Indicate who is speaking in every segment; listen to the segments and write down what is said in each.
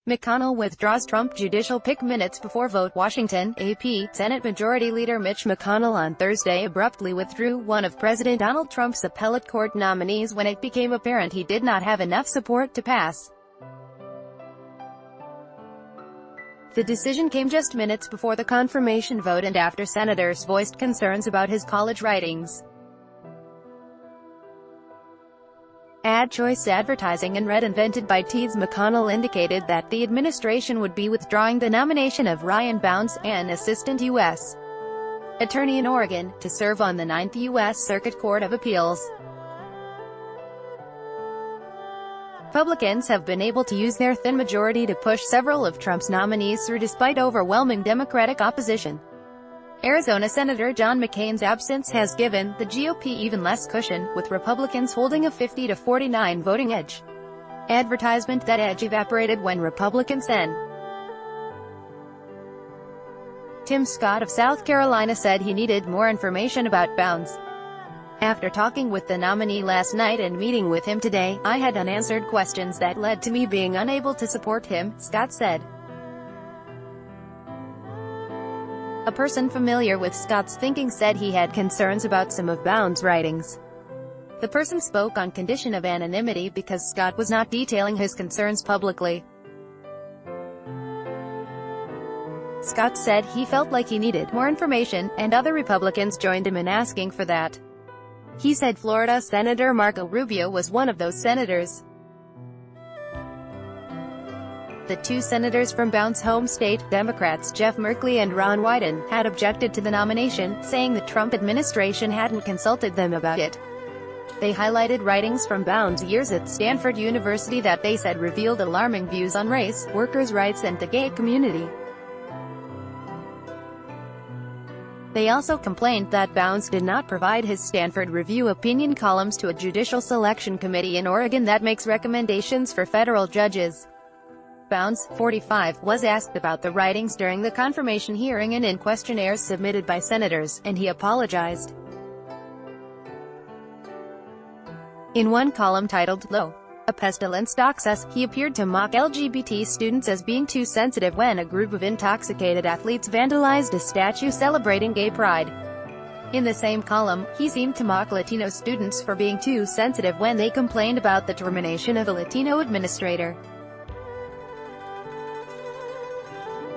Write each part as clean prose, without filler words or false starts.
Speaker 1: McConnell withdraws Trump judicial pick minutes before vote. Washington, AP. Senate Majority Leader Mitch McConnell on Thursday abruptly withdrew one of President Donald Trump's appellate court nominees when it became apparent he did not have enough support to pass. The decision came just minutes before the confirmation vote and after senators voiced concerns about his college writings. Ad choice advertising and read invented by Teeds. McConnell indicated that the administration would be withdrawing the nomination of Ryan Bounds, an assistant U.S. attorney in Oregon, to serve on the 9th U.S. Circuit Court of Appeals. Republicans have been able to use their thin majority to push several of Trump's nominees through despite overwhelming Democratic opposition. Arizona Senator John McCain's absence has given the GOP even less cushion, with Republicans holding a 50-49 voting edge. Advertisement that edge evaporated when Republicans Sen. Tim Scott of South Carolina said he needed more information about Bounds. After talking with the nominee last night and meeting with him today, I had unanswered questions that led to me being unable to support him, Scott said. A person familiar with Scott's thinking said he had concerns about some of Bounds' writings. The person spoke on condition of anonymity because Scott was not detailing his concerns publicly. Scott said he felt like he needed more information, and other Republicans joined him in asking for that. He said Florida Senator Marco Rubio was one of those senators. The two senators from Bounds' home state, Democrats Jeff Merkley and Ron Wyden, had objected to the nomination, saying the Trump administration hadn't consulted them about it. They highlighted writings from Bounds' years at Stanford University that they said revealed alarming views on race, workers' rights and the gay community. They also complained that Bounds did not provide his Stanford Review opinion columns to a judicial selection committee in Oregon that makes recommendations for federal judges. Bounds, 45, was asked about the writings during the confirmation hearing and in questionnaires submitted by senators, and he apologized. In one column titled, "Lo, a pestilence stalks us," he appeared to mock LGBT students as being too sensitive when a group of intoxicated athletes vandalized a statue celebrating gay pride. In the same column, he seemed to mock Latino students for being too sensitive when they complained about the termination of a Latino administrator.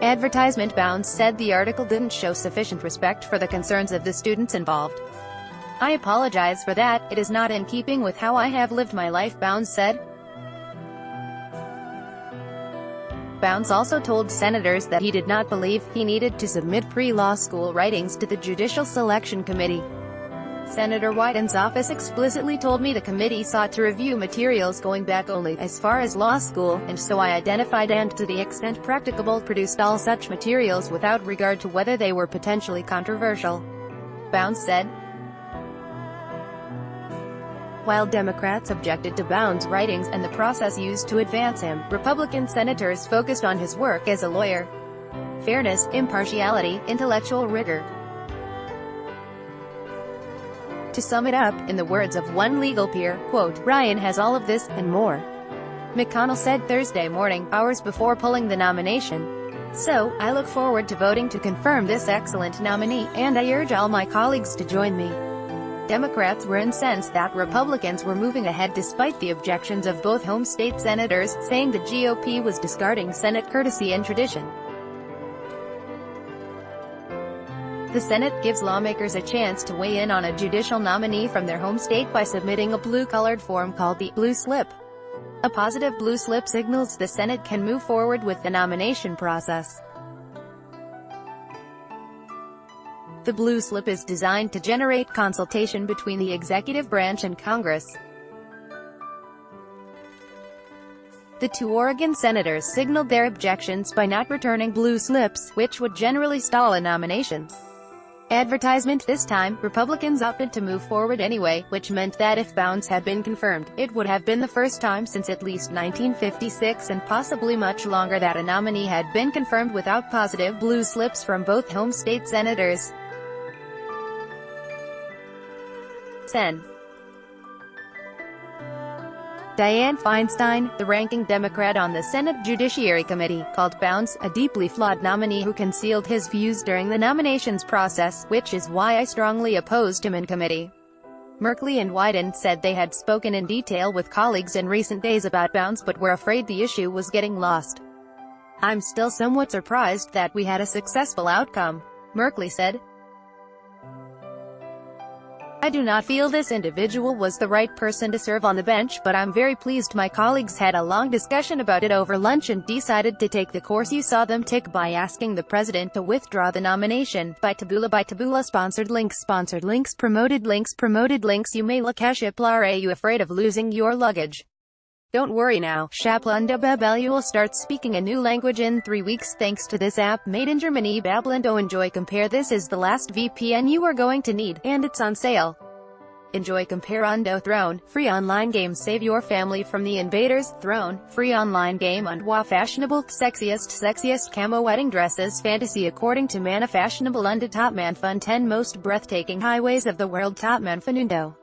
Speaker 1: Advertisement. Bounds said the article didn't show sufficient respect for the concerns of the students involved. "I apologize for that, it is not in keeping with how I have lived my life," Bounds said. Bounds also told senators that he did not believe he needed to submit pre-law school writings to the Judicial Selection Committee. Senator Wyden's office explicitly told me the committee sought to review materials going back only as far as law school, and so I identified and, to the extent practicable, produced all such materials without regard to whether they were potentially controversial, Bounds said. While Democrats objected to Bounds' writings and the process used to advance him, Republican senators focused on his work as a lawyer. Fairness, impartiality, intellectual rigor. To sum it up, in the words of one legal peer, quote, "Ryan has all of this, and more," McConnell said Thursday morning, hours before pulling the nomination. "So, I look forward to voting to confirm this excellent nominee, and I urge all my colleagues to join me." Democrats were incensed that Republicans were moving ahead despite the objections of both home state senators, saying the GOP was discarding Senate courtesy and tradition. The Senate gives lawmakers a chance to weigh in on a judicial nominee from their home state by submitting a blue-colored form called the blue slip. A positive blue slip signals the Senate can move forward with the nomination process. The blue slip is designed to generate consultation between the executive branch and Congress. The two Oregon senators signaled their objections by not returning blue slips, which would generally stall a nomination. Advertisement. This time, Republicans opted to move forward anyway, which meant that if Bounds had been confirmed, it would have been the first time since at least 1956 and possibly much longer that a nominee had been confirmed without positive blue slips from both home state senators. Sen. Dianne Feinstein, the ranking Democrat on the Senate Judiciary Committee, called Bounds a deeply flawed nominee who concealed his views during the nominations process, which is why I strongly opposed him in committee. Merkley and Wyden said they had spoken in detail with colleagues in recent days about Bounds but were afraid the issue was getting lost. I'm still somewhat surprised that we had a successful outcome, Merkley said. I do not feel this individual was the right person to serve on the bench, but I'm very pleased my colleagues had a long discussion about it over lunch and decided to take the course you saw them take by asking the president to withdraw the nomination. By Taboola sponsored links promoted links You may look Are you afraid of losing your luggage? Don't worry now, Shaplanda Babel will start speaking a new language in 3 weeks thanks to this app made in Germany. Bablando enjoy compare This is the last VPN you are going to need, and it's on sale. Enjoy Comparando Throne, free online game. Save your family from the invaders. Throne, free online game on WoW. Fashionable, sexiest camo wedding dresses. Fantasy according to Mana. Fashionable Top Man Fun. 10 most breathtaking highways of the world. Top Man Fanundo.